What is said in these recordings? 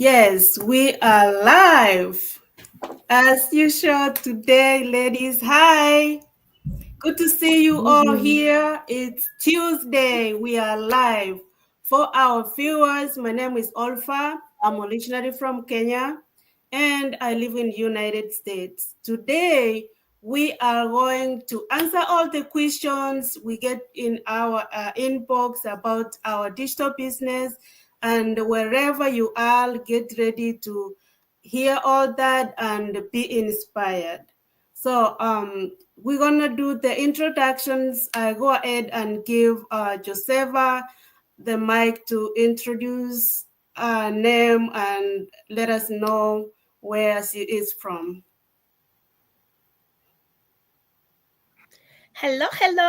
Yes, we are live. As usual today, ladies, hi. Good to see you Good all evening. here. It's Tuesday. We are live. For our viewers, my name is Olfa. I'm originally from Kenya and I live in the United States. Today, we are going to answer all the questions we get in our inbox about our digital business. And wherever you are, get ready to hear all that and be inspired. So we're gonna do the introductions. I go ahead and give Josefa the mic to introduce her name and let us know where she is from. Hello,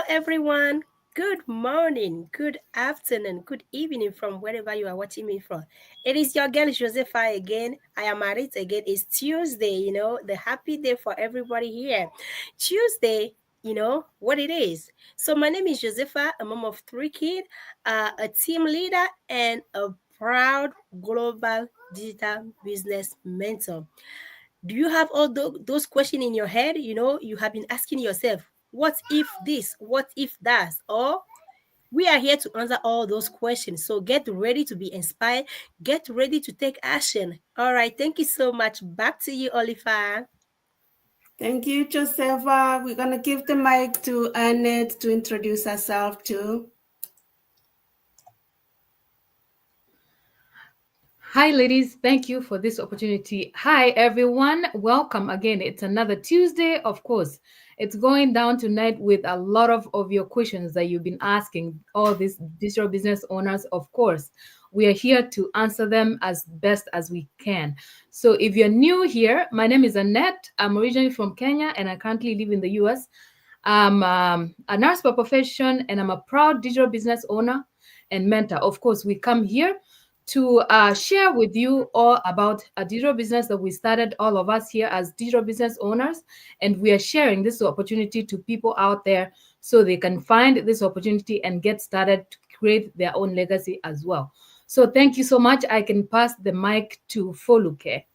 everyone. Good morning, good afternoon, good evening from wherever you are watching me from. It is your girl Josefa again. I am at it again. It's Tuesday, the happy day for everybody here. Tuesday, what it is. So my name is Josefa, a mom of three kids, a team leader, and a proud global digital business mentor. Do you have all those questions in your head? You have been asking yourself, what if this? What if that? Or we are here to answer all those questions. So get ready to be inspired. Get ready to take action. All right. Thank you so much. Back to you, Oliver. Thank you, Josefa. We're gonna give the mic to Annette to introduce herself too. Hi, ladies. Thank you for this opportunity. Hi, everyone. Welcome again. It's another Tuesday, of course. It's going down tonight with a lot of your questions that you've been asking, all these digital business owners, of course. We are here to answer them as best as we can. So, if you're new here, my name is Annette. I'm originally from Kenya and I currently live in the US. I'm a nurse by profession and I'm a proud digital business owner and mentor. Of course, we come here to share with you all about a digital business that we started, all of us here as digital business owners. And we are sharing this opportunity to people out there so they can find this opportunity and get started to create their own legacy as well. So thank you so much. I can pass the mic to Foluke.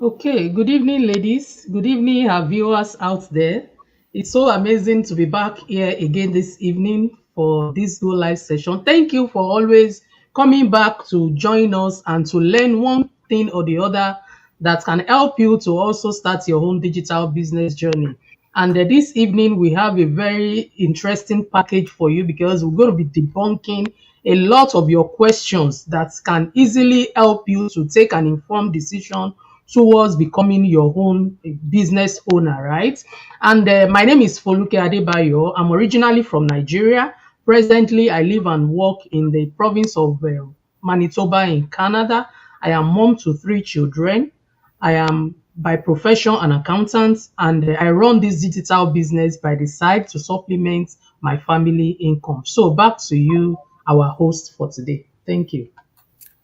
Okay, good evening, ladies. Good evening, our viewers out there. It's so amazing to be back here again this evening for this Go Live session. Thank you for always coming back to join us and to learn one thing or the other that can help you to also start your own digital business journey. And this evening, we have a very interesting package for you because we're going to be debunking a lot of your questions that can easily help you to take an informed decision towards becoming your own business owner, right? And my name is Foluke Adebayo. I'm originally from Nigeria. Presently, I live and work in the province of Manitoba in Canada. I am mom to three children. I am by profession an accountant and I run this digital business by the side to supplement my family income. So back to you, our host for today. Thank you.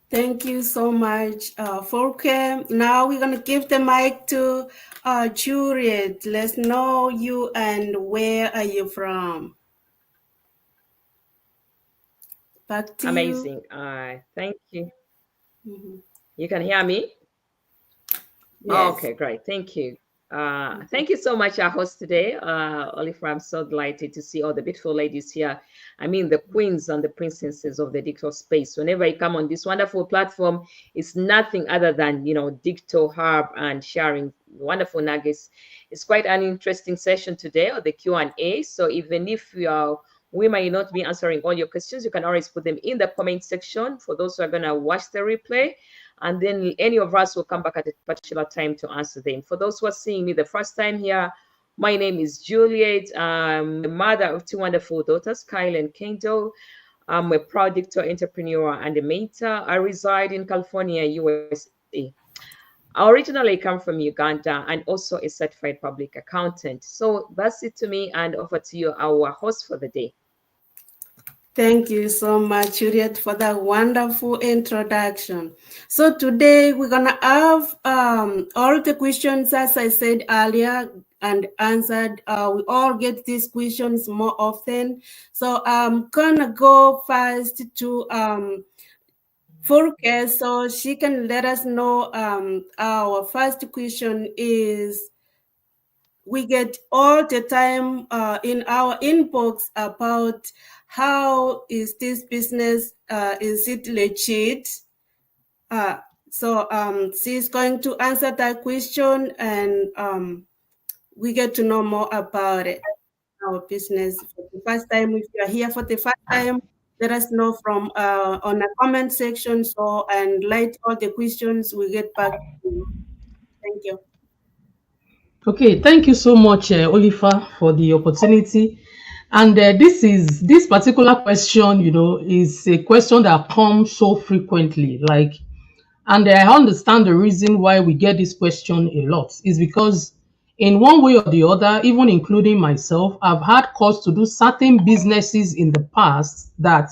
Thank you so much, Folke. Now we're gonna give the mic to Juliet. Let's know you and where are you from. Back to you. Amazing. Thank you. Mhm. You can hear me? Yes. Okay, great. Thank you. Thank you so much, our host today, Oliver. I'm so delighted to see all the beautiful ladies here. I mean, the queens and the princesses of the digital space. Whenever you come on this wonderful platform, it's nothing other than, digital hub and sharing wonderful nuggets. It's quite an interesting session today, or the Q&A. So even if we might not be answering all your questions, you can always put them in the comment section for those who are going to watch the replay, and then any of us will come back at a particular time to answer them. For those who are seeing me the first time here, my name is Juliet. I'm the mother of two wonderful daughters, Kyle and Kendall. I'm a proud digital entrepreneur and a mentor. I reside in California, USA. I originally come from Uganda and also a certified public accountant. So that's it to me, and over to you, our host for the day. Thank you so much, Juliet, for that wonderful introduction. So today we're gonna have all the questions, as I said earlier, and answered. We all get these questions more often. So I'm gonna go first to Furke, so she can let us know. Our first question is, we get all the time in our inbox about how is this business, is it legit? So she's going to answer that question, and we get to know more about it, our business for the first time. If you are here for the first time, let us know from on the comment section, so and light all the questions, we get back to you. Thank you. Okay, thank you so much, Olifa, for the opportunity. And this particular question, is a question that comes so frequently. And I understand the reason why we get this question a lot is because, in one way or the other, even including myself, I've had cause to do certain businesses in the past that,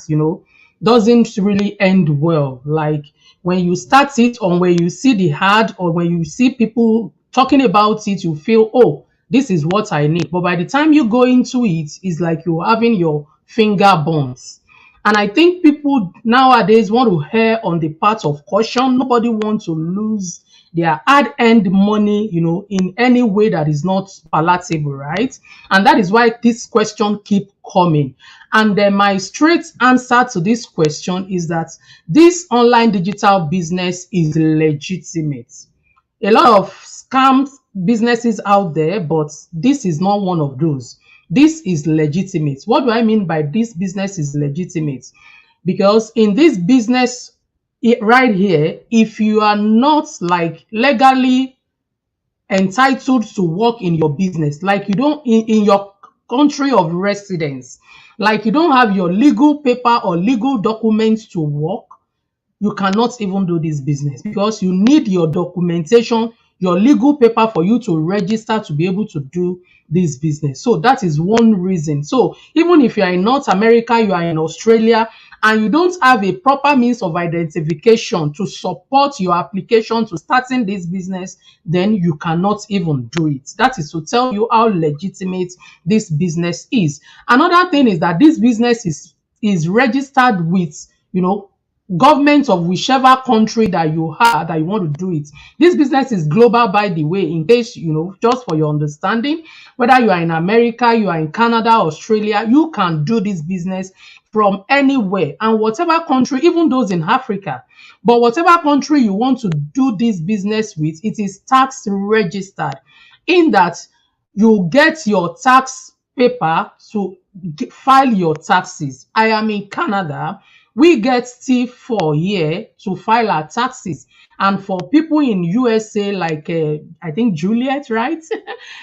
doesn't really end well. Like when you start it, or when you see the ad, or when you see people talking about it, you feel, oh, this is what I need. But by the time you go into it, it's like you're having your finger burns. And I think people nowadays want to err on the part of caution. Nobody wants to lose their hard-earned money, in any way that is not palatable, right? And that is why this question keep coming. And then my straight answer to this question is that this online digital business is legitimate. A lot of scam businesses out there, but this is not one of those. This is legitimate. What do I mean by this business is legitimate? Because in this business right here, if you are not like legally entitled to work in your business, like you don't in your country of residence, like you don't have your legal paper or legal documents to work, you cannot even do this business, because you need your documentation, your legal paper for you to register to be able to do this business. So that is one reason. So even if you are in North America, you are in Australia, and you don't have a proper means of identification to support your application to starting this business, then you cannot even do it. That is to tell you how legitimate this business is. Another thing is that this business is registered with, government of whichever country that you have that you want to do it. This business is global, by the way, in case, just for your understanding, whether you are in America, you are in Canada, Australia, you can do this business from anywhere, and whatever country, even those in Africa. But whatever country you want to do this business with, it is tax registered, in that you get your tax paper to file your taxes. I am in Canada. We get T4 here to file our taxes. And for people in USA, like I think Juliet, right?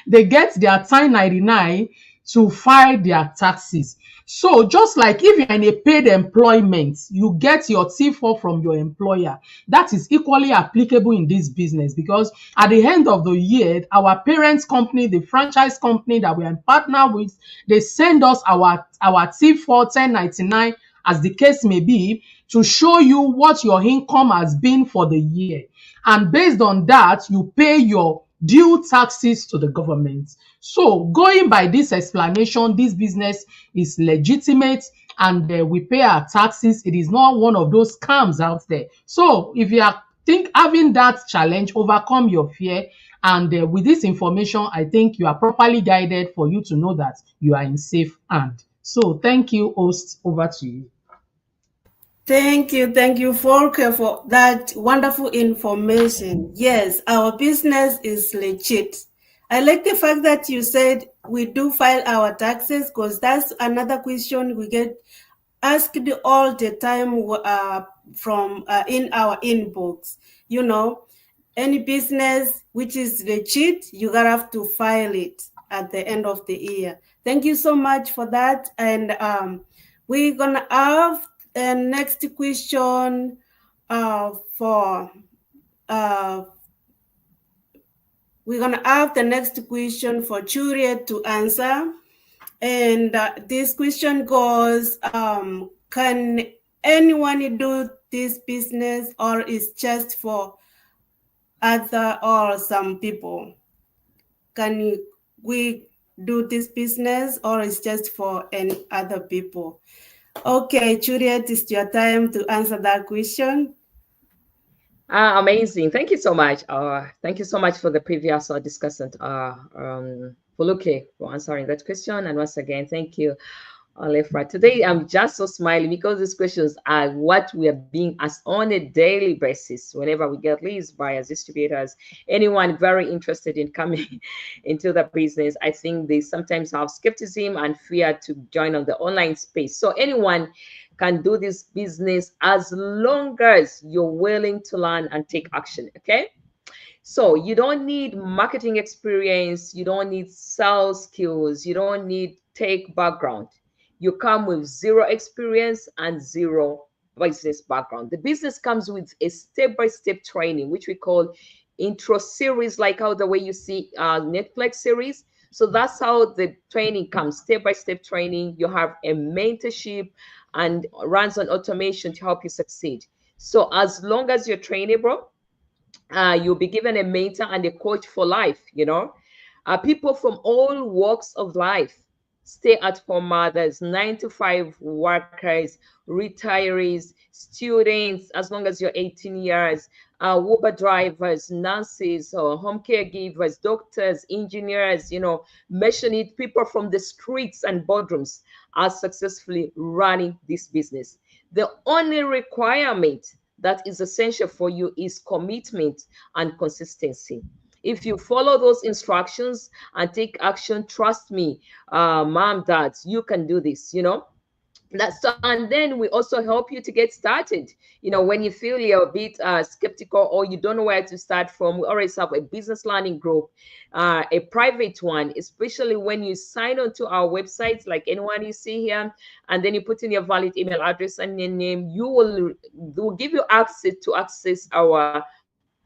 They get their 1099 to file their taxes. So just like if you're in a paid employment, you get your T4 from your employer. That is equally applicable in this business, because at the end of the year, our parent company, the franchise company that we are in partner with, they send us our T4 1099, as the case may be, to show you what your income has been for the year. And based on that, you pay your due taxes to the government. So going by this explanation, this business is legitimate, and we pay our taxes. It is not one of those scams out there. So if you are having that challenge, overcome your fear. And with this information, I think you are properly guided for you to know that you are in safe hand. So thank you, host. Over to you. Thank you, Volker, for that wonderful information. Yes, our business is legit. I like the fact that you said we do file our taxes, because that's another question we get asked all the time from in our inbox. Any business which is legit, you gotta have to file it at the end of the year. Thank you so much for that. And we're gonna have the next question we're gonna have the next question for Juliet to answer. And this question goes, can anyone do this business, or is just for other or some people? Can we do this business, or is just for any other people? Okay, Juliet, it's your time to answer that question. Amazing. Thank you so much. Thank you so much for the previous discussant, Fuluke, for answering that question. And once again, thank you, Alefra. Today, I'm just so smiling because these questions are what we are being asked on a daily basis. Whenever we get leads, buyers, distributors, anyone very interested in coming into the business, I think they sometimes have skepticism and fear to join on the online space. So anyone can do this business as long as you're willing to learn and take action. Okay. So you don't need marketing experience, you don't need sales skills, you don't need tech background. You come with zero experience and zero business background. The business comes with a step-by-step training, which we call intro series, like how the way you see Netflix series. So that's how the training comes, step-by-step training. You have a mentorship and runs on automation to help you succeed. So as long as you're trainable, you'll be given a mentor and a coach for life. People from all walks of life, stay-at-home mothers, 9-to-5 workers, retirees, students, as long as you're 18 years, Uber drivers, nurses, or home caregivers, doctors, engineers, mention it, people from the streets and boardrooms are successfully running this business. The only requirement that is essential for you is commitment and consistency. If you follow those instructions and take action, trust me, mom, dads, you can do this. And then we also help you to get started. When you feel you're a bit skeptical or you don't know where to start from, we always have a business learning group, a private one, especially when you sign on to our websites, like anyone you see here, and then you put in your valid email address and your name. We'll give you access to access our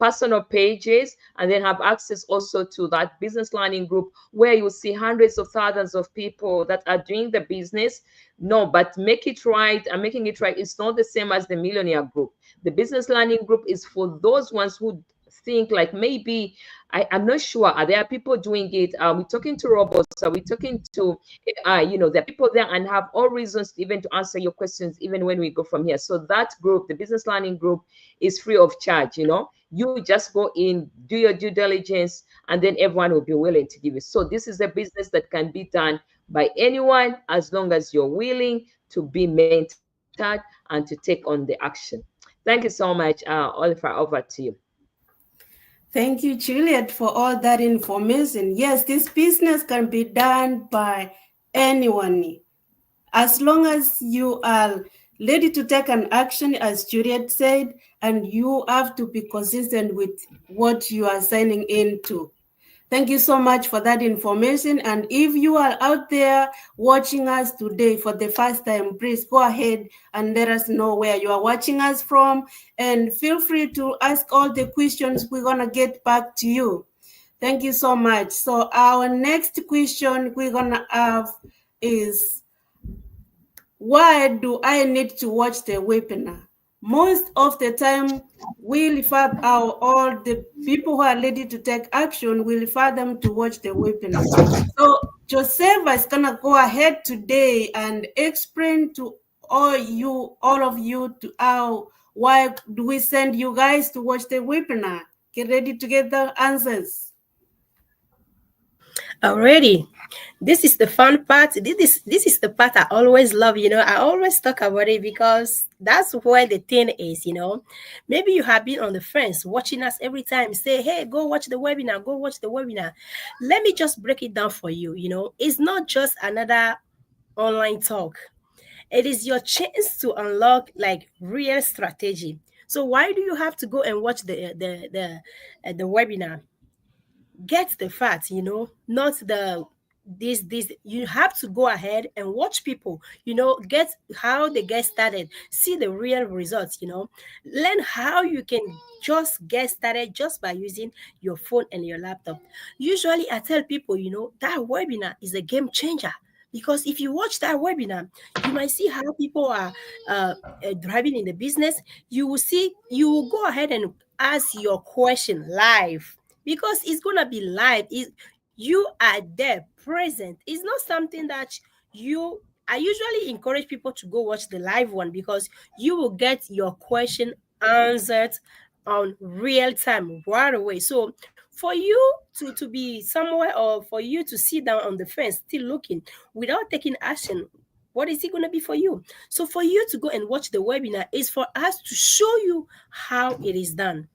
personal pages, and then have access also to that business learning group where you see hundreds of thousands of people that are doing the business. No, but make it right, and making it right is not the same as the millionaire group. The business learning group is for those ones who think like, maybe I'm not sure, are there people doing it, are we talking to robots, are we talking to there are people there and have all reasons even to answer your questions even when we go from here. So that group, the business learning group, is free of charge. You just go in, do your due diligence, and then everyone will be willing to give you. So this is a business that can be done by anyone as long as you're willing to be mentored and to take on the action. Thank you so much, Oliver. Over to you. Thank you, Juliet, for all that information. Yes, this business can be done by anyone. As long as you are ready to take an action, as Juliet said, and you have to be consistent with what you are signing into. Thank you so much for that information. And if you are out there watching us today for the first time, please go ahead and let us know where you are watching us from. And feel free to ask all the questions. We're going to get back to you. Thank you so much. So our next question we're going to have is, why do I need to watch the webinar? Most of the time, we refer all the people who are ready to take action, we refer them to watch the webinar. So Joseph is gonna go ahead today and explain to all of you to why do we send you guys to watch the webinar? Get ready to get the answers. Already, this is the fun part. This is the part I always love. I always talk about it because that's where the thing is. Maybe you have been on the fence watching us every time. Say, hey, go watch the webinar. Go watch the webinar. Let me just break it down for you. It's not just another online talk. It is your chance to unlock like real strategy. So why do you have to go and watch the webinar? Get the facts, not this you have to go ahead and watch people, get how they get started, see the real results, learn how you can just get started just by using your phone and your laptop. Usually I tell people, that webinar is a game changer, because if you watch that webinar, you might see how people are driving in the business. You will go ahead and ask your question live, because it's gonna be live. You are there, present. It's not something that I usually encourage people to go watch the live one, because you will get your question answered on real time right away. So for you to be somewhere, or for you to sit down on the fence still looking without taking action, what is it going to be for you? So for you to go and watch the webinar is for us to show you how it is done,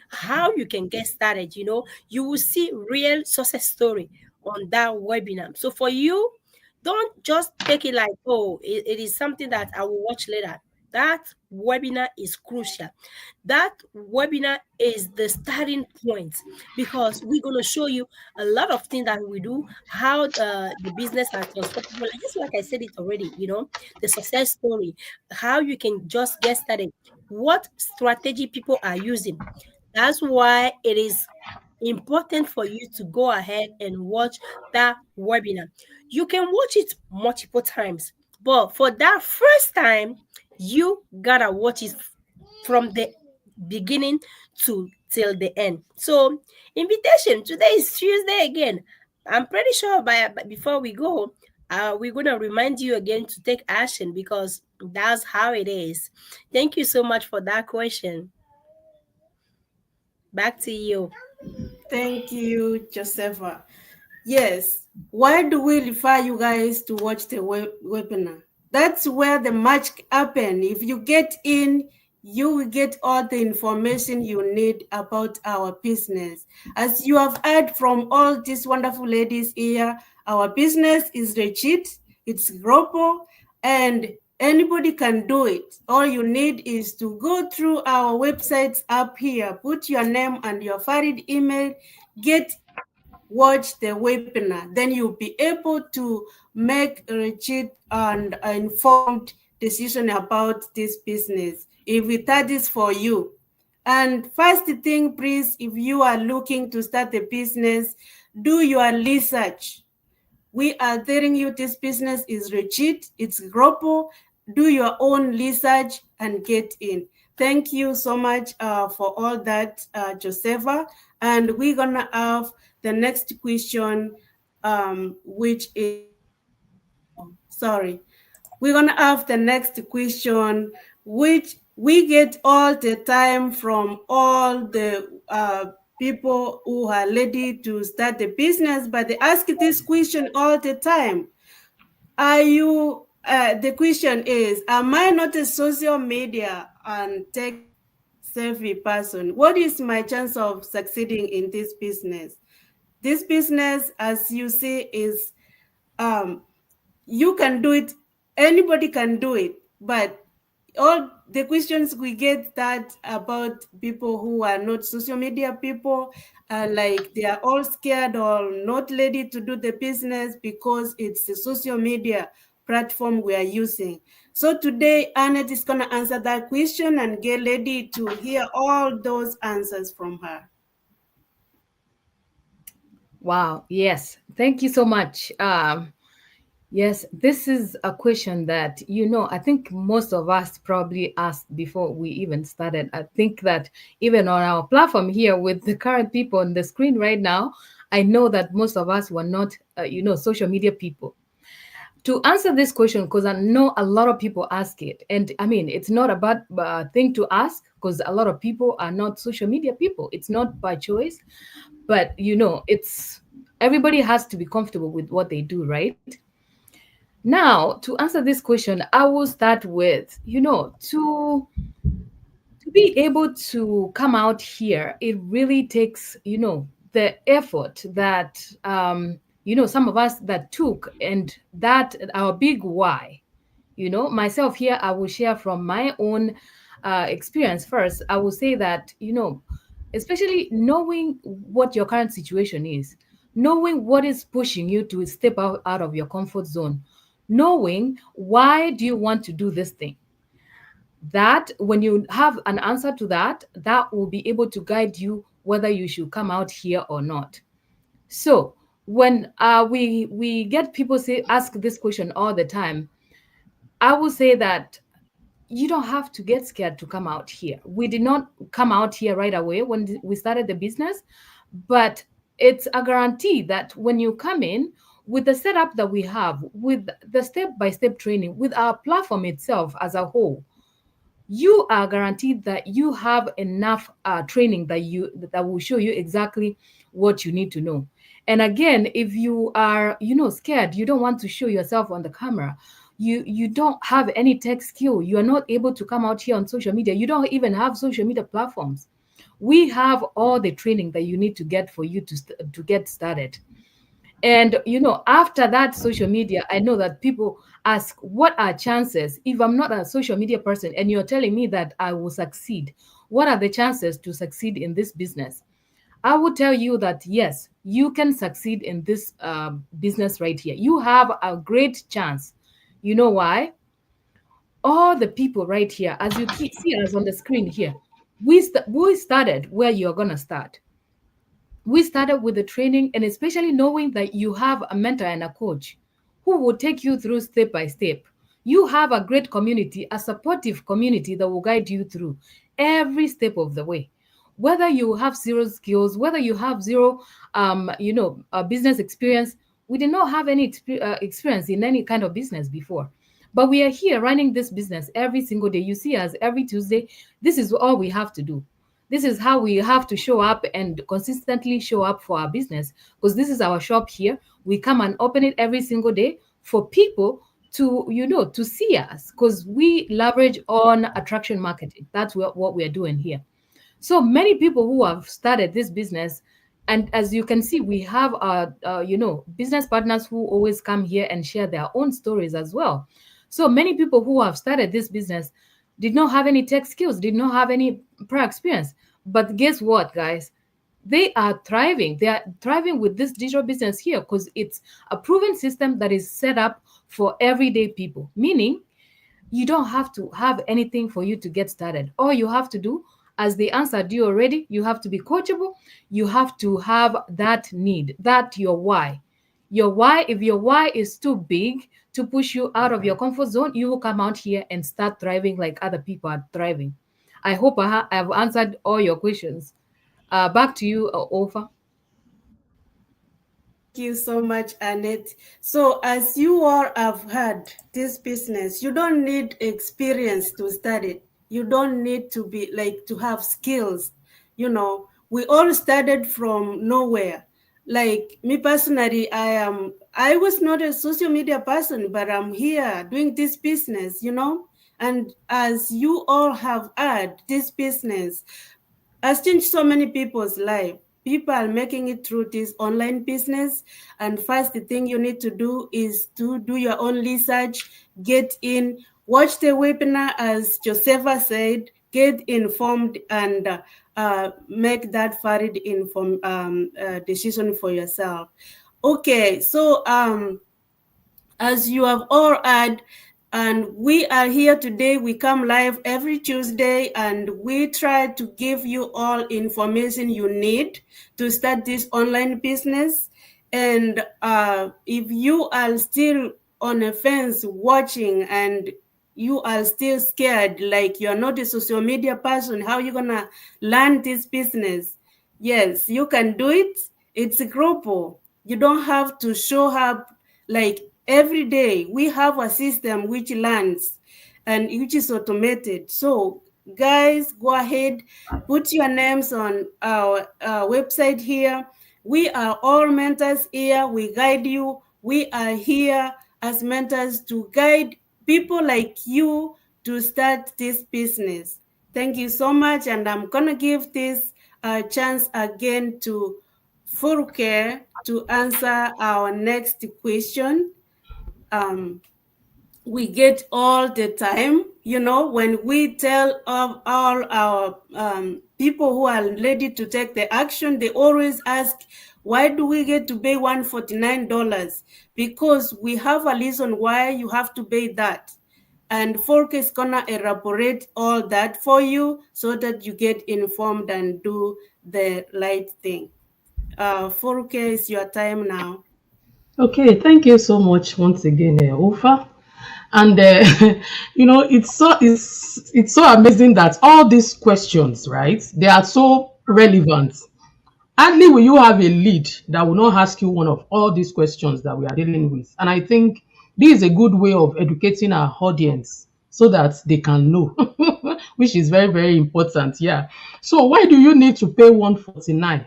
how you can get started. You will see real success story on that webinar. So for you, don't just take it like, oh, it is something that I will watch later. That webinar is crucial. That webinar is the starting point, because we're going to show you a lot of things that we do, how the business are transportable. And just like I said it already, the success story, how you can just get started, what strategy people are using. That's why it is important for you to go ahead and watch that webinar. You can watch it multiple times, but for that first time, you gotta watch it from the beginning to till the end. So, invitation. Today is Tuesday again. I'm pretty sure before we go, we're gonna remind you again to take action, because that's how it is. Thank you so much for that question. Back to you. Thank you, Josepha. Yes. Why do we refer you guys to watch the webinar? That's where the magic happen. If you get in, you will get all the information you need about our business. As you have heard from all these wonderful ladies here, our business is legit, it's global, and anybody can do it. All you need is to go through our websites up here, put your name and your valid email, get watch the webinar. Then you'll be able to make a legit and informed decision about this business, if that is for you. And first thing, please, if you are looking to start a business, do your research. We are telling you this business is legit, it's global. Do your own research and get in. Thank you so much for all that, Josepha. And we're gonna have the next question, which is, sorry. We're gonna have the next question, which we get all the time from all the people who are ready to start the business, but they ask this question all the time. Are you, the question is, am I not a social media and tech savvy person? What is my chance of succeeding in this business? This business, as you see, is you can do it, anybody can do it, but all the questions we get that about people who are not social media people, like they are all scared or not ready to do the business because it's the social media platform we are using. So today, Annette is going to answer that question and get ready to hear all those answers from her. Wow. Yes. Thank you so much. Yes, this is a question that, I think most of us probably asked before we even started. I think that even on our platform here with the current people on the screen right now, I know that most of us were not, social media people. To answer this question, because I know a lot of people ask it, and I mean, it's not a bad thing to ask, because a lot of people are not social media people. It's not by choice, but it's everybody has to be comfortable with what they do, right? Now, to answer this question, I will start with, to be able to come out here, it really takes, the effort that, some of us that took, and that our big why. Myself here, I will share from my own experience first. I will say that, especially knowing what your current situation is, knowing what is pushing you to step out of your comfort zone, knowing why do you want to do this thing. That when you have an answer to that, that will be able to guide you whether you should come out here or not. So when we get people ask this question all the time, I will say that you don't have to get scared to come out here. We did not come out here right away when we started the business, but it's a guarantee that when you come in with the setup that we have, with the step-by-step training, with our platform itself as a whole, you are guaranteed that you have enough training that will show you exactly what you need to know. And again, if you are, scared, you don't want to show yourself on the camera, you don't have any tech skill, you are not able to come out here on social media, you don't even have social media platforms, we have all the training that you need to get for you to get started. And after that social media, I know that people ask, what are chances if I'm not a social media person and you're telling me that I will succeed? What are the chances to succeed in this business? I would tell you that yes, you can succeed in this business right here. You have a great chance. You know why? All the people right here, as you see us on the screen here, we started where you're gonna start. We started with the training, and especially knowing that you have a mentor and a coach who will take you through step by step. You have a great community, a supportive community that will guide you through every step of the way. Whether you have zero skills, whether you have zero, business experience, we did not have any experience in any kind of business before. But we are here running this business every single day. You see us every Tuesday. This is all we have to do. This is how we have to show up and consistently show up for our business, because this is our shop here. We come and open it every single day for people to see us, because we leverage on attraction marketing. That's what we're doing here. So many people who have started this business, and as you can see, we have our business partners who always come here and share their own stories as well. So many people who have started this business did not have any tech skills, did not have any prior experience. But guess what, guys? They are thriving. They are thriving with this digital business here because it's a proven system that is set up for everyday people, meaning you don't have to have anything for you to get started. All you have to do, as they answered you already, you have to be coachable. You have to have that need, that your why. Your why, if your why is too big to push you out of your comfort zone, you will come out here and start thriving like other people are thriving. I hope I have answered all your questions. Back to you, Ofa. Thank you so much, Annette. So as you all have heard, this business, you don't need experience to start it. You don't need to be to have skills. We all started from nowhere. Like me personally, I was not a social media person, but I'm here doing this business, and as you all have heard, this business has changed so many people's life. People are making it through this online business. And first, the thing you need to do is to do your own research, get in, watch the webinar, as Josefa said, get informed, and make that valid informed decision for yourself. Okay, so as you have all heard, and we are here today. We come live every Tuesday, and we try to give you all information you need to start this online business. And if you are still on a fence watching and you are still scared, like you're not a social media person, how are you going to learn this business? Yes, you can do it. It's global. You don't have to show up like every day. We have a system which learns and which is automated. So guys, go ahead, put your names on our website here. We are all mentors here. We guide you. We are here as mentors to guide people like you to start this business. Thank you so much. And I'm going to give this chance again to Furke to answer our next question. We get all the time, when we tell of all our people who are ready to take the action, they always ask, why do we get to pay $149? Because we have a reason why you have to pay that. And Folk is gonna elaborate all that for you so that you get informed and do the right thing. Folk, it's your time now. Okay, thank you so much once again, Ofa. And it's so amazing that all these questions, right? They are so relevant. Hardly will you have a lead that will not ask you one of all these questions that we are dealing with. And I think this is a good way of educating our audience so that they can know. which is very, very important. Yeah. So why do you need to pay 149?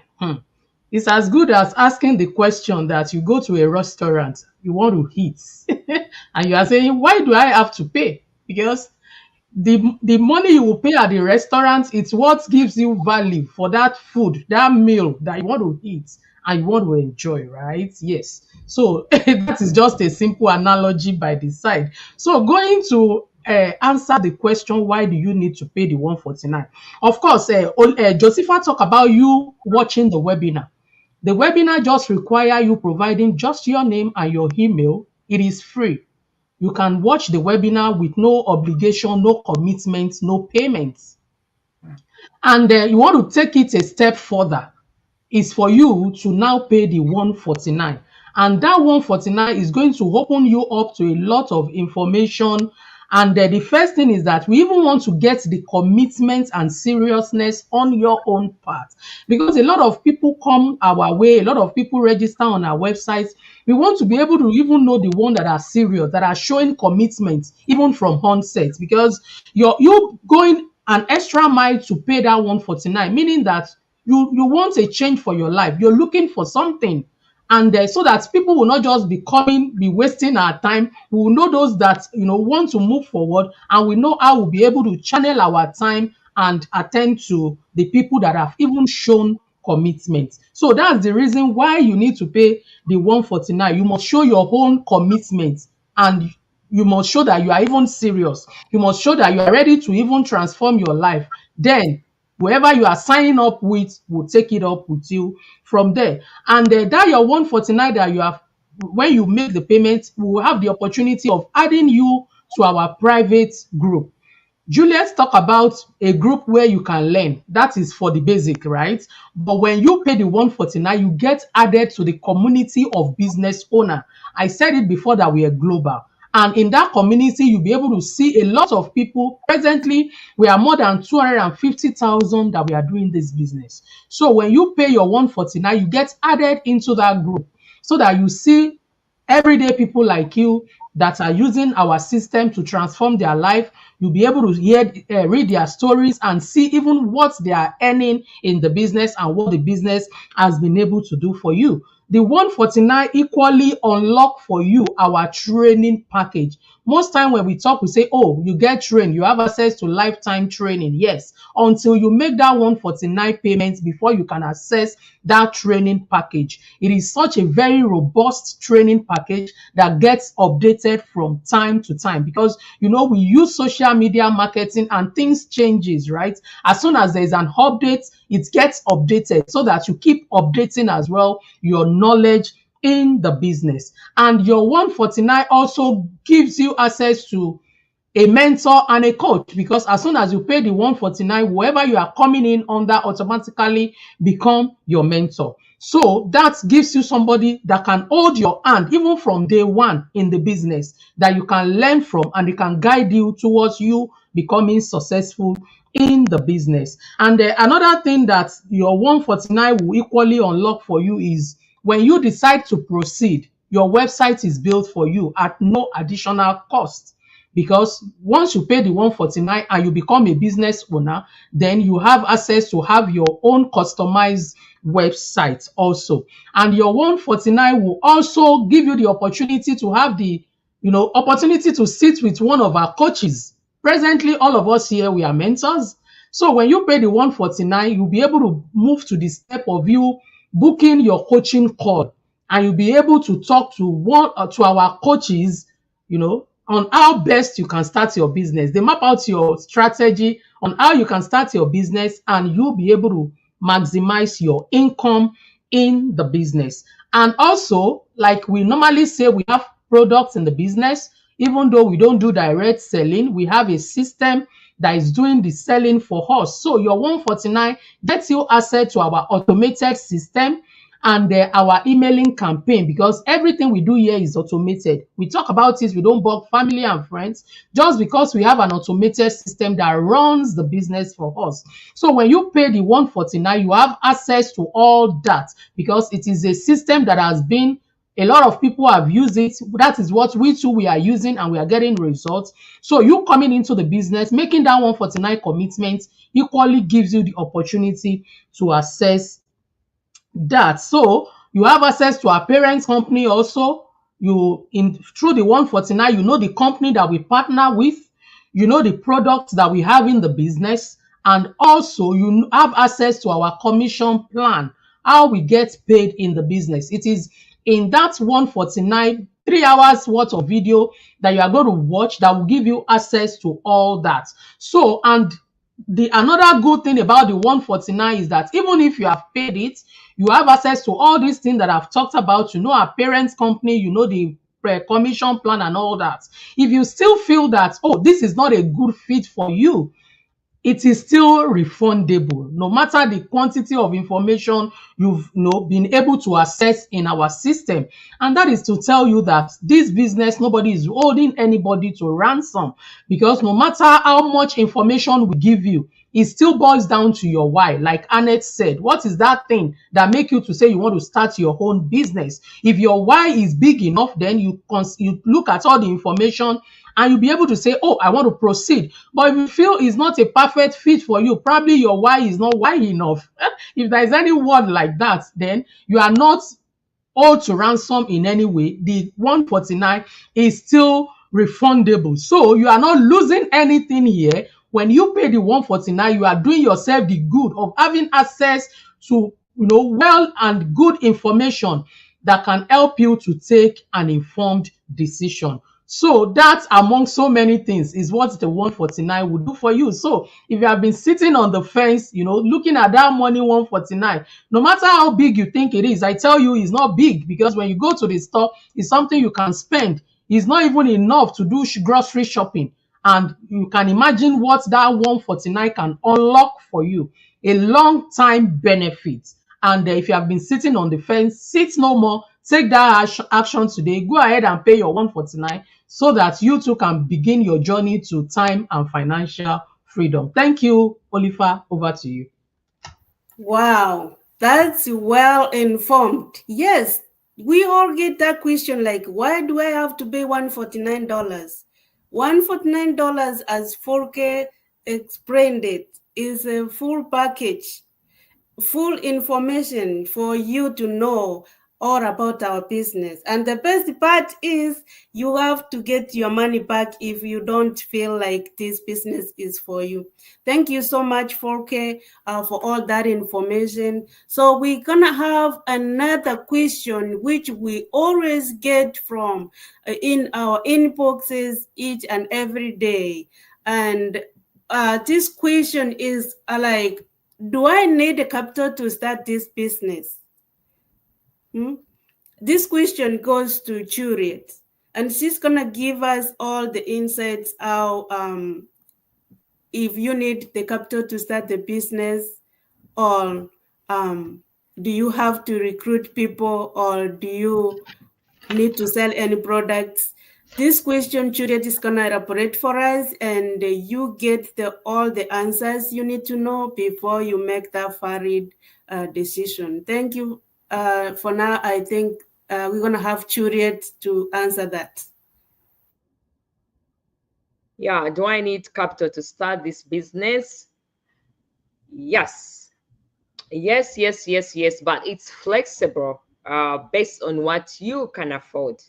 It's as good as asking the question that you go to a restaurant, you want to eat, and you are saying, why do I have to pay? Because the money you will pay at the restaurant, it's what gives you value for that food, that meal that you want to eat and you want to enjoy, right? Yes. So that is just a simple analogy by the side. So going to answer the question, why do you need to pay the 149? Of course, Josepha talk about you watching the webinar. The webinar just require you providing just your name and your email. It is free. You can watch the webinar with no obligation, no commitment, no payments. And you want to take it a step further, is for you to now pay the 149. And that 149 is going to open you up to a lot of information. And the first thing is that we even want to get the commitment and seriousness on your own part. Because a lot of people come our way, a lot of people register on our websites. We want to be able to even know the one that are serious, that are showing commitment, even from onset. Because you're going an extra mile to pay that 149, meaning that you want a change for your life. You're looking for something. And so that people will not just be wasting our time. We will know those that want to move forward, and we know how we'll be able to channel our time and attend to the people that have even shown commitment. So that's the reason why you need to pay the 149. You must show your own commitment, and you must show that you are even serious. You must show that you are ready to even transform your life. Then whoever you are signing up with will take it up with you from there. And that your 149 that you have, when you make the payment, we will have the opportunity of adding you to our private group. Juliet talk about a group where you can learn. That is for the basic, right? But when you pay the 149, you get added to the community of business owner. I said it before that we are global. And in that community, you'll be able to see a lot of people. Presently, we are more than 250,000 that we are doing this business. So when you pay your 149, you get added into that group so that you see everyday people like you that are using our system to transform their life. You'll be able to read their stories and see even what they are earning in the business and what the business has been able to do for you. The 149 equally unlock for you our training package. Most time when we talk, we say, oh, you get trained, you have access to lifetime training. Yes, until you make that 149 payments before you can access that training package. It is such a very robust training package that gets updated from time to time, because we use social media marketing and things changes, right? As soon as there's an update, it gets updated so that you keep updating as well your knowledge in the business. And your 149 also gives you access to a mentor and a coach, because as soon as you pay the 149, whoever you are coming in under automatically become your mentor. So that gives you somebody that can hold your hand even from day one in the business, that you can learn from, and it can guide you towards you becoming successful in the business. And another thing that your 149 will equally unlock for you is when you decide to proceed, your website is built for you at no additional cost. Because once you pay the 149 and you become a business owner, then you have access to have your own customized website also. And your 149 will also give you the opportunity to have the opportunity to sit with one of our coaches. Presently, all of us here, we are mentors. So when you pay the 149, you'll be able to move to the step of you booking your coaching call, and you'll be able to talk to our coaches, on how best you can start your business. They map out your strategy on how you can start your business, and you'll be able to maximize your income in the business. And also, like we normally say, we have products in the business. Even though we don't do direct selling, we have a system that is doing the selling for us. So your 149 gets you access to our automated system and our emailing campaign, because everything we do here is automated. We talk about it, we don't bug family and friends, just because we have an automated system that runs the business for us. So when you pay the 149, you have access to all that, because it is a system that has been A lot of people have used it. That is what we too we are using, and we are getting results. So you coming into the business, making that 149 commitment equally gives you the opportunity to access that. So you have access to our parent company also. You through the 149, you know the company that we partner with, you know the products that we have in the business, and also you have access to our commission plan, how we get paid in the business. It is in that 149 3 hours worth of video that you are going to watch that will give you access to all that. So, and the another good thing about the 149 is that even if you have paid it, you have access to all these things that I've talked about. You know our parents company, you know the commission plan and all that. If you still feel that, oh, this is not a good fit for you, it is still refundable, no matter the quantity of information you've been able to access in our system. And that is to tell you that this business, nobody is holding anybody to ransom, because no matter how much information we give you, it still boils down to your why. Like Annette said, what is that thing that make you to say you want to start your own business? If your why is big enough, then you look at all the information and you'll be able to say, oh, I want to proceed. But if you feel it's not a perfect fit for you, probably your why is not why enough. If there is any word like that, then you are not owed to ransom in any way. The 149 is still refundable. So you are not losing anything here. When you pay the 149, you are doing yourself the good of having access to well and good information that can help you to take an informed decision. So that, among so many things, is what the 149 will do for you. So if you have been sitting on the fence, looking at that money 149, no matter how big you think it is, I tell you it's not big, because when you go to the store, it's something you can spend. It's not even enough to do grocery shopping. And you can imagine what that 149 can unlock for you. A long time benefit. And if you have been sitting on the fence, sit no more. Take that action today. Go ahead and pay your 149 so that you too can begin your journey to time and financial freedom. Thank you, Oliver. Over to you. Wow, that's well informed. Yes, we all get that question, like, why do I have to pay $149? $149, as Forke explained it, is a full package, full information for you to know all about our business. And the best part is you have to get your money back if you don't feel like this business is for you. Thank you so much, Forke, for all that information. So we're gonna have another question which we always get from in our inboxes each and every day. And this question is like, do I need a capital to start this business? This question goes to Juliet, and she's gonna give us all the insights how if you need the capital to start the business, or do you have to recruit people, or do you need to sell any products? This question Juliet is gonna elaborate for us, and you get all the answers you need to know before you make that varied decision. Thank you. For now, I think we're going to have Juliet to answer that. Yeah, do I need capital to start this business? Yes. Yes, but it's flexible based on what you can afford.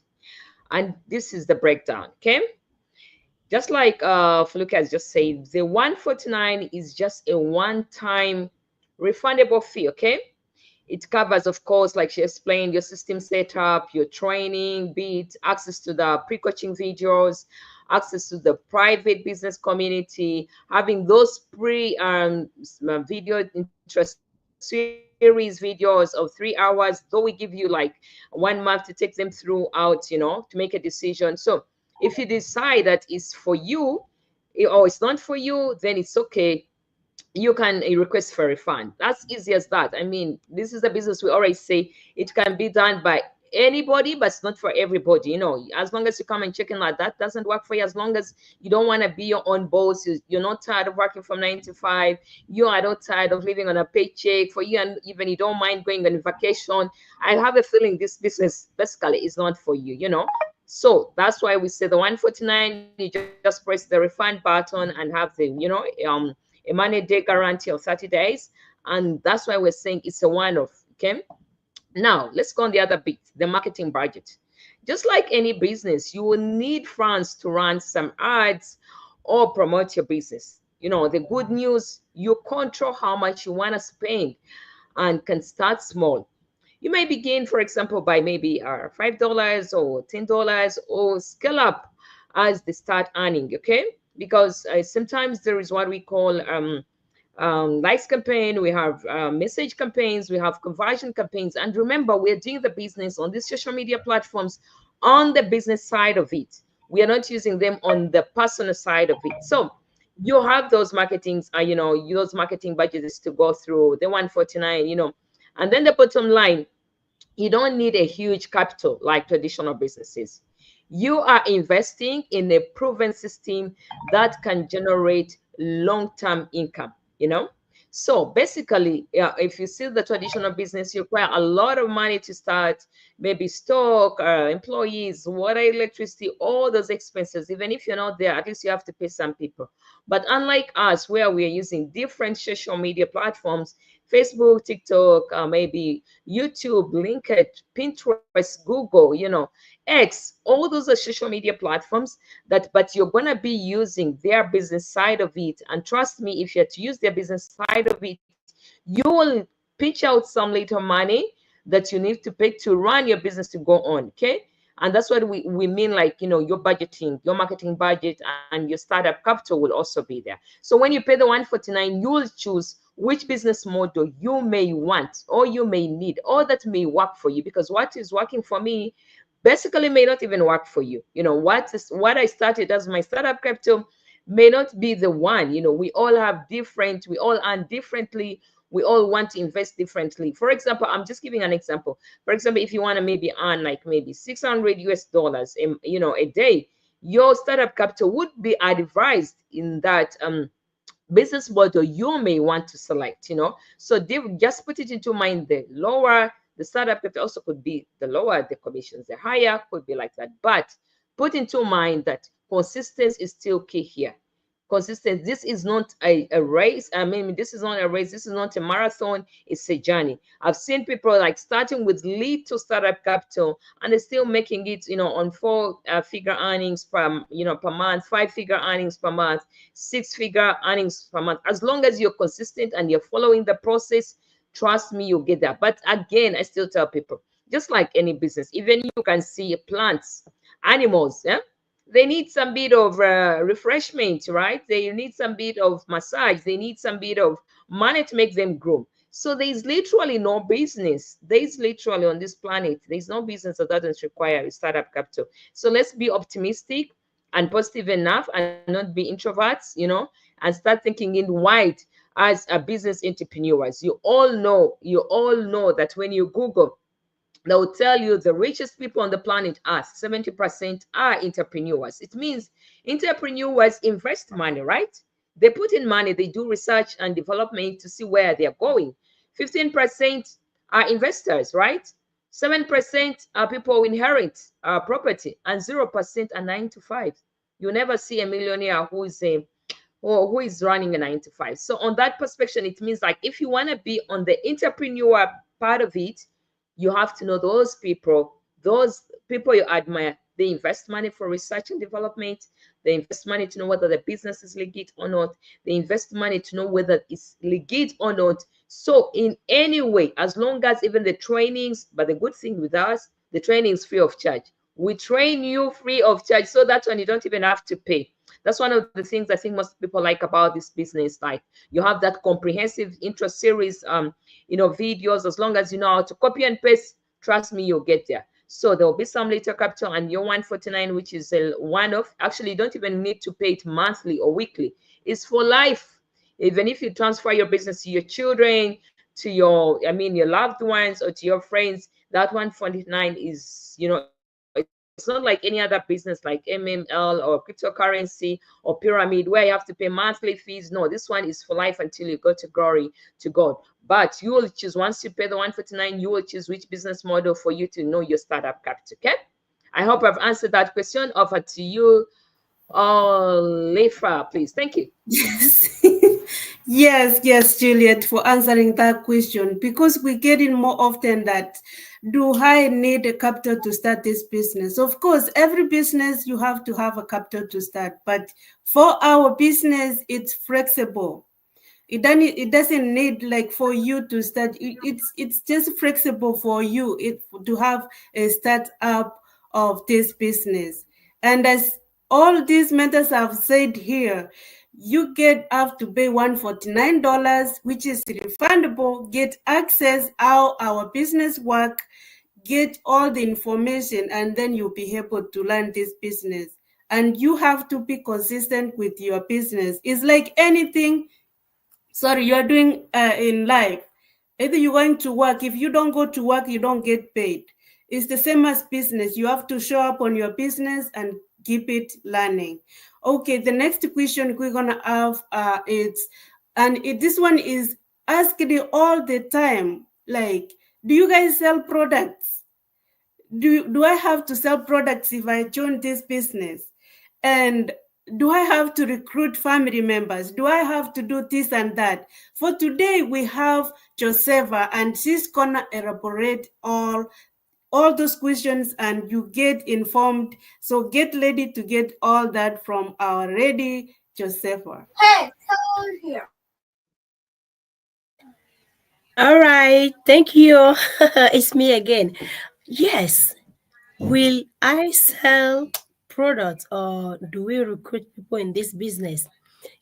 And this is the breakdown, okay? Just like Fluke has just said, the 149 is just a one-time refundable fee, okay? It covers, of course, like she explained, your system setup, your training, be it access to the pre-coaching videos, access to the private business community, having those video interest series videos of 3 hours, though we give you like 1 month to take them throughout, to make a decision. So if you decide that it's for you or it's not for you, then it's okay. You can request for a refund. That's easy as that. I mean, this is the business we always say it can be done by anybody, but it's not for everybody. You know, as long as you come and check in, like that doesn't work for you. As long as you don't want to be your own boss, you're not tired of working from 9 to 5, you are not tired of living on a paycheck, for you, and even you don't mind going on vacation, I have a feeling this business basically is not for you, you know. So that's why we say the 149, you just press the refund button and have the, you know, a money day guarantee of 30 days. And that's why we're saying it's a one-off. Okay. Now, let's go on the other bit, the marketing budget. Just like any business, you will need funds to run some ads or promote your business. You know, the good news, you control how much you want to spend and can start small. You may begin, for example, by maybe $5 or $10 or scale up as they start earning, okay? Because sometimes there is what we call likes campaign, we have message campaigns, we have conversion campaigns. And remember, we're doing the business on these social media platforms on the business side of it. We are not using them on the personal side of it. So you have those marketings, you know, those marketing budgets to go through, the 149, you know. And then the bottom line, you don't need a huge capital like traditional businesses. You are investing in a proven system that can generate long-term income, you know. So basically, if you see the traditional business, you require a lot of money to start, maybe stock, employees, water, electricity, all those expenses. Even if you're not there, at least you have to pay some people. But unlike us, where we are using different social media platforms, Facebook, TikTok, maybe YouTube, LinkedIn, Pinterest, Google, you know, X, all those are social media platforms that, but you're going to be using their business side of it. And trust me, if you have to use their business side of it, you will pitch out some little money that you need to pay to run your business to go on. Okay. And that's what we mean, like, you know, your budgeting, your marketing budget and your startup capital will also be there. So when you pay the 149, you will choose which business model you may want or you may need, or that may work for you, because what is working for me basically may not even work for you. You know, what I started as my startup capital may not be the one. You know, we all have different, we all earn differently, we all want to invest differently. For example, I'm just giving an example. For example, if you want to maybe earn like maybe $600 you know, a day, your startup capital would be advised in that business model you may want to select, you know. So just put it into mind, the lower the startup capital also could be, the lower the commissions, the higher could be like that. But put into mind that consistency is still key here. Consistent. This is not a race. I mean, this is not a race. This is not a marathon. It's a journey. I've seen people like starting with little startup capital and they're still making it, you know, on 4-figure earnings per, you know, per month, 5-figure earnings per month, 6-figure earnings per month. As long as you're consistent and you're following the process, trust me, you'll get that. But again, I still tell people, just like any business, even you can see plants, animals, yeah, they need some bit of refreshment, right? They need some bit of massage. They need some bit of money to make them grow. So there's literally no business. There's literally on this planet, there's no business that doesn't require a startup capital. So let's be optimistic and positive enough and not be introverts, you know, and start thinking in wide as a business entrepreneurs. You all know that when you Google, they'll tell you the richest people on the planet Earth, 70% are entrepreneurs. It means entrepreneurs invest money, right? They put in money, they do research and development to see where they're going. 15% are investors, right? 7% are people who inherit property, and 0% are 9 to 5. You never see a millionaire who is running a 9 to 5. So on that perspective, it means like if you want to be on the entrepreneur part of it, you have to know those people you admire. They invest money for research and development. They invest money to know whether the business is legit or not. They invest money to know whether it's legit or not. So in any way, as long as even the trainings, but the good thing with us, the training is free of charge. We train you free of charge, so that's when you don't even have to pay. That's one of the things I think most people like about this business. Like you have that comprehensive intro series, you know, videos. As long as you know how to copy and paste, trust me, you'll get there. So there will be some little capital, and your 149, which is a one-off. Actually, you don't even need to pay it monthly or weekly. It's for life. Even if you transfer your business to your children, to your loved ones, or to your friends, That 149 is, it's not like any other business like MML or cryptocurrency or pyramid where you have to pay monthly fees. No, this one is for life until you go to glory to God. But you will choose, once you pay the 149, you will choose which business model for you to know your startup capital. Okay, I hope I've answered that question. Over to you, Lefra, please. Thank you. Yes. Yes, Juliet, for answering that question, because we get in more often that, do I need a capital to start this business? Of course, every business you have to have a capital to start, but for our business, it's flexible. It doesn't need like for you to start. It's just flexible for you to have a startup of this business. And as all these mentors have said here, you have to pay $149, which is refundable. Get access how our business work, get all the information, and then you'll be able to learn this business. And you have to be consistent with your business. It's like anything you're doing in life. Either you're going to work. If you don't go to work, you don't get paid. It's the same as business. You have to show up on your business and keep it learning. Okay, the next question we're gonna have this one is asked all the time. Like, do you guys sell products? Do I have to sell products if I join this business? And do I have to recruit family members? Do I have to do this and that? For today, we have Josefa, and she's gonna elaborate all those questions, and you get informed. So get ready to get all that from our lady Josefa. Hey, come here. All right, thank you. It's me again. Yes. Will I sell products or do we recruit people in this business?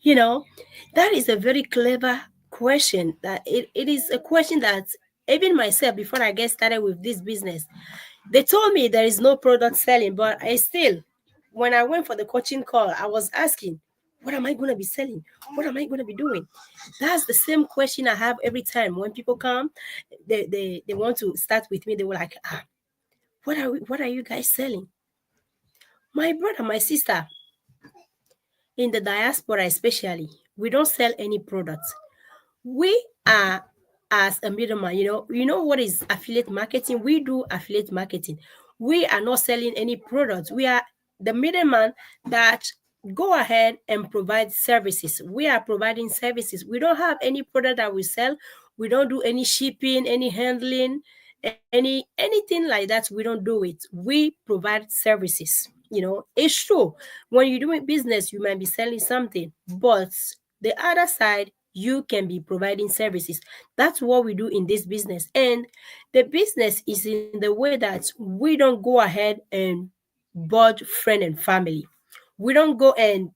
That is a very clever question. That it is a question that even myself, before I get started with this business, they told me there is no product selling, but I still, when I went for the coaching call, I was asking, what am I going to be selling? What am I going to be doing? That's the same question I have every time when people come. They want to start with me. They were like, what are you guys selling? My brother, my sister, in the diaspora especially, we don't sell any products. We are as a middleman. You know what is affiliate marketing? We do affiliate marketing. We are not selling any products. We are the middleman that go ahead and provide services. We are providing services. We don't have any product that we sell. We don't do any shipping, any handling, anything like that. We don't do it. We provide services. It's true. When you're doing business, you might be selling something, but the other side, you can be providing services. That's what we do in this business. And the business is in the way that we don't go ahead and budge friend and family. We don't go and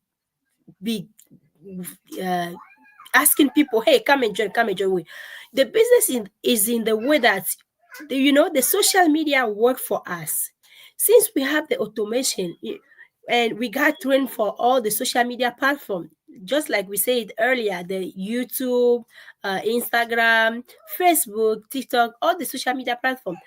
be asking people, hey, come and join. The business is in the way that, the social media work for us. Since we have the automation and we got trained for all the social media platforms, just like we said earlier, the YouTube, Instagram, Facebook, TikTok, all the social media platforms,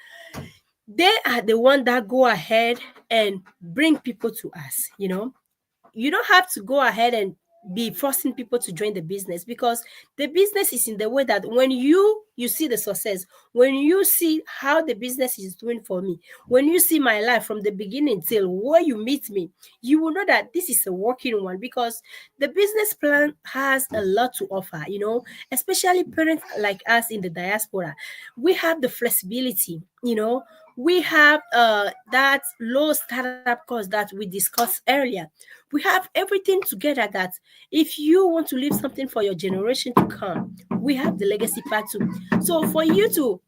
they are the one that go ahead and bring people to us. You don't have to go ahead and be forcing people to join the business, because the business is in the way that when you see the success, when you see how the business is doing for me, when you see my life from the beginning till where you meet me, you will know that this is a working one, because the business plan has a lot to offer, especially parents like us in the diaspora. We have the flexibility, we have that low startup cost that we discussed earlier. We have everything together that if you want to leave something for your generation to come, we have the legacy part too. So for you to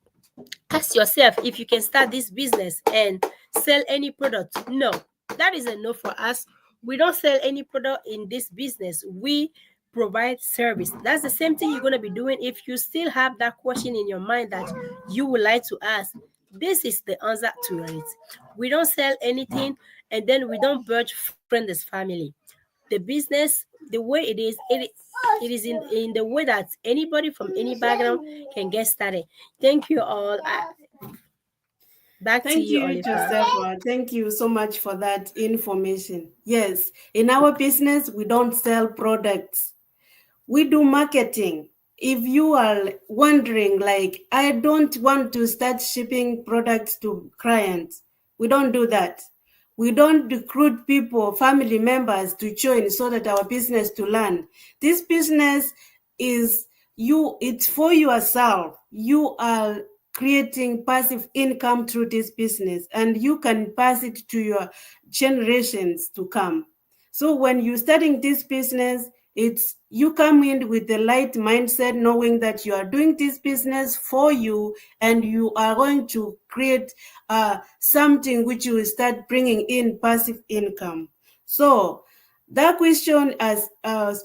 ask yourself if you can start this business and sell any product, no, that is a no for us. We don't sell any product in this business. We provide service. That's the same thing you're going to be doing. If you still have that question in your mind that you would like to ask, this is the answer to it. We don't sell anything, and then we don't budge friends as family. The business, the way it is in the way that anybody from any background can get started. Thank you all. Back to Thank you, you, Oliver. Josepha. Thank you so much for that information. Yes, in our business, we don't sell products. We do marketing. If you are wondering, like, I don't want to start shipping products to clients, we don't do that. We don't recruit people, family members to join so that our business to learn. This business is it's for yourself. You are creating passive income through this business, and you can pass it to your generations to come. So when you're starting this business, it's you come in with the right mindset, knowing that you are doing this business for you, and you are going to create something which you will start bringing in passive income. So that question has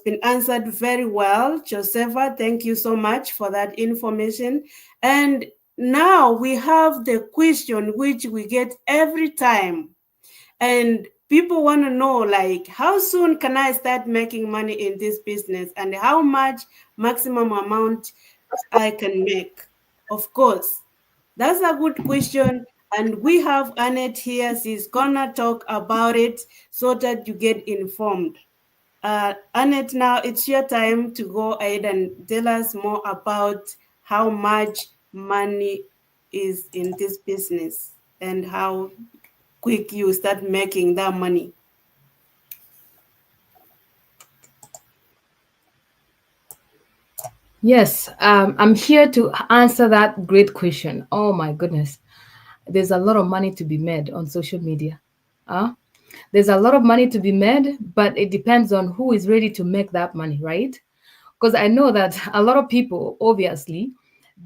been answered very well, Josepha. Thank you so much for that information. And now we have the question which we get every time. And people want to know, like, how soon can I start making money in this business, and how much maximum amount I can make? Of course, that's a good question. And we have Annette here. She's gonna talk about it so that you get informed. Annette, now it's your time to go ahead and tell us more about how much money is in this business and how quick you start making that money. Yes, I'm here to answer that great question. Oh my goodness. There's a lot of money to be made on social media. Huh? There's a lot of money to be made, but it depends on who is ready to make that money, right? Because I know that a lot of people, obviously,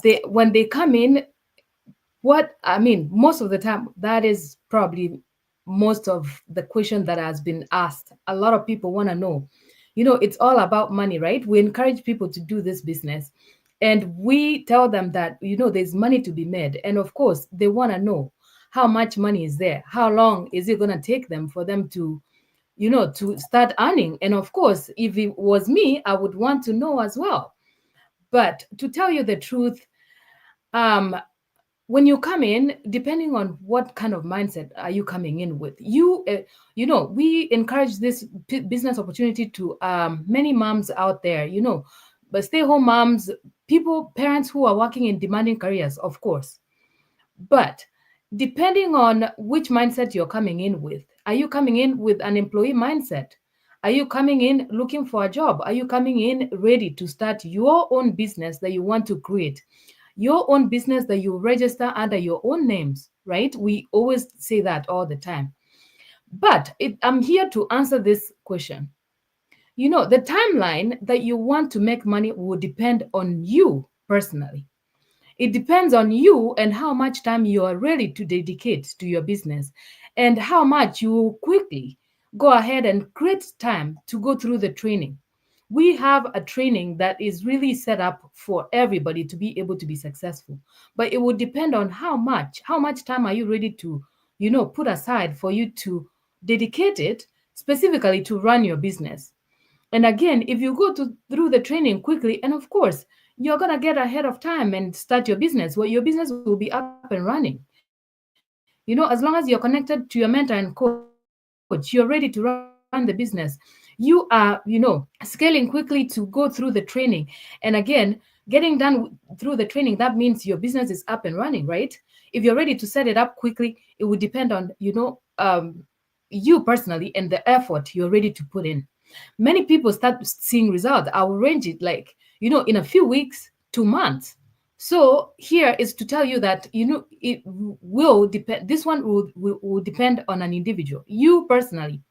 they when they come in, what I mean, most of the time, that is probably most of the question that has been asked. A lot of people want to know, it's all about money, right? We encourage people to do this business, and we tell them that, there's money to be made. And of course, they want to know how much money is there, how long is it going to take them for them to to start earning. And of course, if it was me, I would want to know as well. But to tell you the truth, um when you come in, depending on what kind of mindset are you coming in with, we encourage this business opportunity to many moms out there, but stay home moms, parents who are working in demanding careers, of course. But depending on which mindset you're coming in with, are you coming in with an employee mindset? Are you coming in looking for a job? Are you coming in ready to start your own business that you want to create? Your own business that you register under your own names, right? We always say that all the time. But I'm here to answer this question. The timeline that you want to make money will depend on you personally. It depends on you and how much time you are ready to dedicate to your business, and how much you will quickly go ahead and create time to go through the training. We have a training that is really set up for everybody to be able to be successful, but it will depend on how much time are you ready to put aside for you to dedicate it specifically to run your business. And again, if you go through the training quickly, and of course, you're going to get ahead of time and start your business, well, your business will be up and running. As long as you're connected to your mentor and coach, you're ready to run the business. You are, scaling quickly to go through the training. And again, getting done through the training, that means your business is up and running, right? If you're ready to set it up quickly, it would depend on, you personally and the effort you're ready to put in. Many people start seeing results. I will range it like, in a few weeks to months. So here is to tell you that, it will depend. This one will depend on an individual. You personally,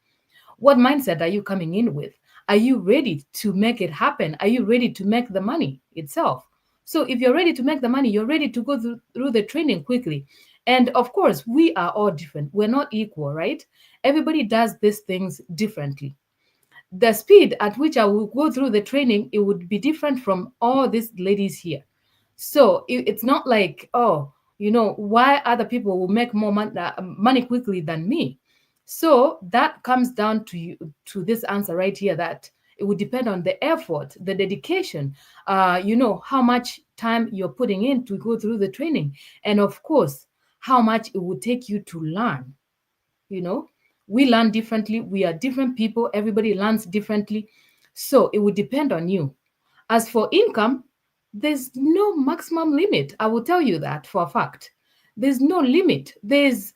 what mindset are you coming in with? Are you ready to make it happen? Are you ready to make the money itself? So if you're ready to make the money, you're ready to go through the training quickly. And of course, we are all different. We're not equal, right? Everybody does these things differently. The speed at which I will go through the training, it would be different from all these ladies here. So it's not like, why other people will make more money quickly than me. So that comes down to you, to this answer right here, that it would depend on the effort, the dedication, how much time you're putting in to go through the training. And of course, how much it would take you to learn. You know, we learn differently. We are different people. Everybody learns differently. So it would depend on you. As for income, there's no maximum limit. I will tell you that for a fact. There's no limit. This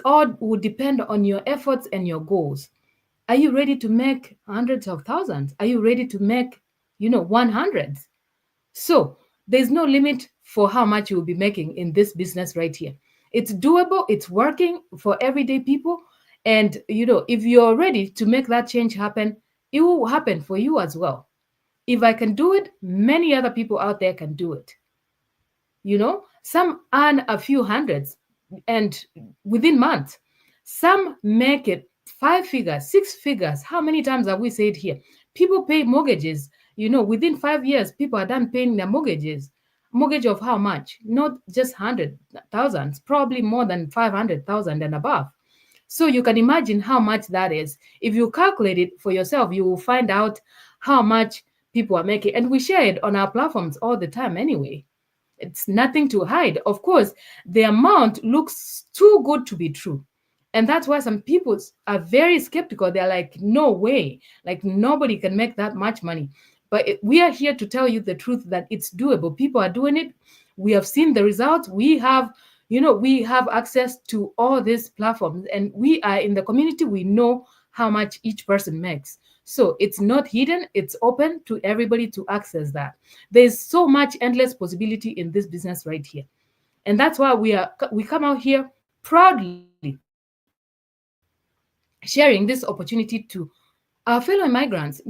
all would depend on your efforts and your goals. Are you ready to make hundreds of thousands? Are you ready to make, 100s? So there's no limit for how much you'll be making in this business right here. It's doable, it's working for everyday people. And, if you're ready to make that change happen, it will happen for you as well. If I can do it, many other people out there can do it. Some earn a few hundreds and within months. Some make it 5 figures, 6 figures. How many times have we said here? People pay mortgages. Within 5 years, people are done paying their mortgages. Mortgage of how much? Not just 100,000, probably more than 500,000 and above. So you can imagine how much that is. If you calculate it for yourself, you will find out how much people are making. And we share it on our platforms all the time anyway. It's nothing to hide. Of course, the amount looks too good to be true. And that's why some people are very skeptical. They're like, no way. Like, nobody can make that much money. But we are here to tell you the truth that it's doable. People are doing it. We have seen the results. We have access to all these platforms, and we are in the community. We know how much each person makes. So it's not hidden. It's open to everybody to access that. There's so much endless possibility in this business right here. And that's why we come out here proudly sharing this opportunity to our fellow migrants,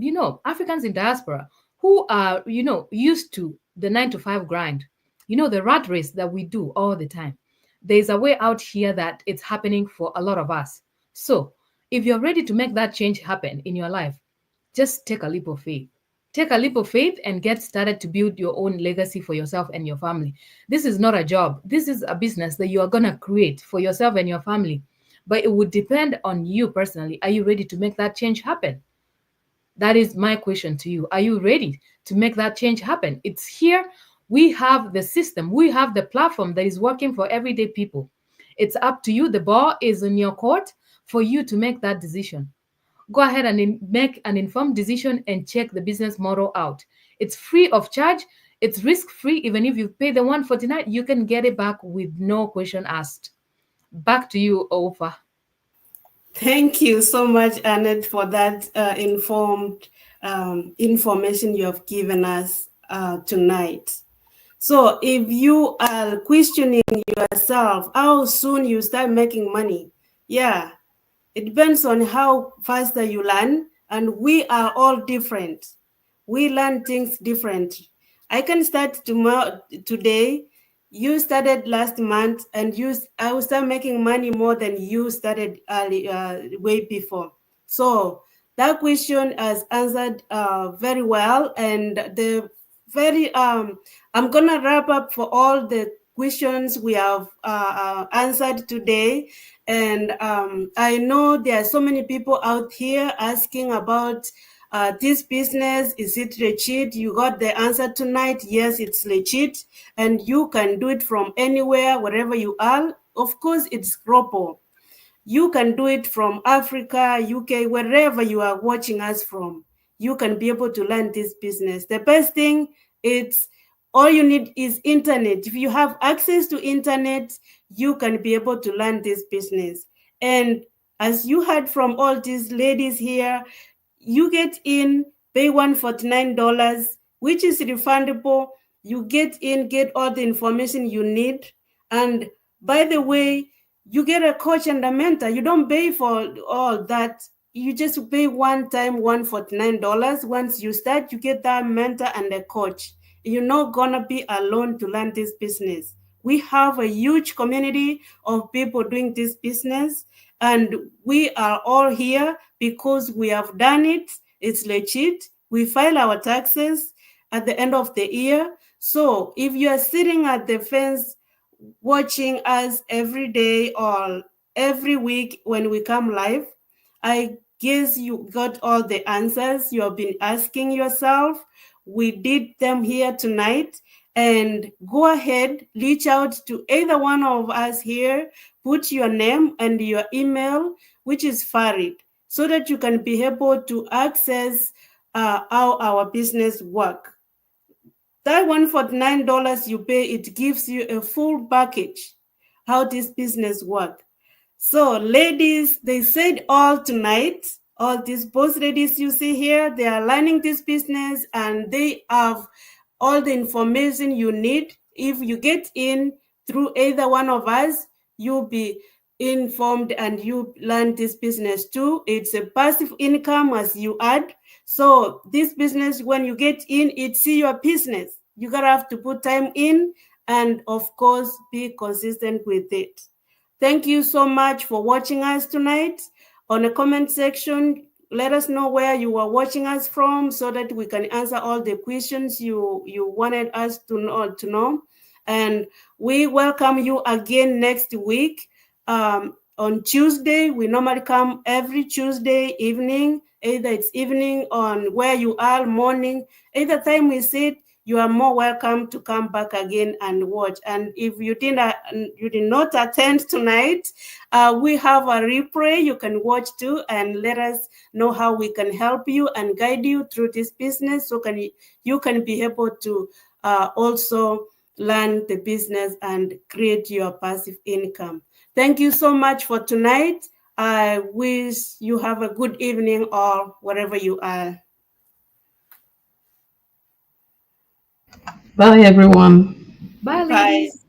Africans in diaspora who are, used to the 9-to-5 grind, the rat race that we do all the time. There's a way out here that it's happening for a lot of us. So if you're ready to make that change happen in your life, just take a leap of faith. Take a leap of faith and get started to build your own legacy for yourself and your family. This is not a job. This is a business that you are going to create for yourself and your family. But it would depend on you personally. Are you ready to make that change happen? That is my question to you. Are you ready to make that change happen? It's here. We have the system. We have the platform that is working for everyday people. It's up to you. The ball is in your court for you to make that decision. Go ahead and make an informed decision and check the business model out. It's free of charge. It's risk-free. Even if you pay the $149, you can get it back with no question asked. Back to you, Olfa. Thank you so much, Annette, for that informed information you have given us tonight. So if you are questioning yourself, how soon you start making money? Yeah, it depends on how faster you learn, and we are all different. We learn things different. I can start today. You started last month, and I will start making money more than you started way before. So that question is answered very well, and I'm gonna wrap up for all the questions we have answered today. And I know there are so many people out here asking about this business. Is it legit? You got the answer tonight. Yes, it's legit, and you can do it from anywhere, wherever you are. Of course, it's global. You can do it from Africa, UK, wherever you are watching us from. You can be able to learn this business. The best thing, it's all you need is internet. If you have access to internet, you can be able to learn this business. And as you heard from all these ladies here, you get in, pay $149, which is refundable. You get in, get all the information you need. And by the way, you get a coach and a mentor. You don't pay for all that. You just pay one time $149. Once you start, you get that mentor and a coach. You're not gonna be alone to learn this business. We have a huge community of people doing this business, and we are all here because we have done it. It's legit. We file our taxes at the end of the year. So if you are sitting at the fence watching us every day or every week when we come live, I guess you got all the answers you have been asking yourself. We did them here tonight, and go ahead, reach out to either one of us here, put your name and your email, which is Farid, so that you can be able to access how our business work. That $149 you pay, it gives you a full package, how this business work. So ladies, they said all tonight, all these boss ladies you see here, they are learning this business and they have all the information you need. If you get in through either one of us, you'll be informed and you learn this business too. It's a passive income as you add. So this business, when you get in, it's your business. You gotta have to put time in and of course be consistent with it. Thank you so much for watching us tonight. On the comment section, let us know where you are watching us from so that we can answer all the questions you wanted us to know. And we welcome you again next week. On Tuesday, we normally come every Tuesday evening, either it's evening on where you are, morning, either time we sit, you are more welcome to come back again and watch. And if you did not attend tonight, we have a replay you can watch too, and let us know how we can help you and guide you through this business, so you can be able to also learn the business and create your passive income. Thank you so much for tonight. I wish you have a good evening or wherever you are. Bye, everyone. Bye, Bye. ladies.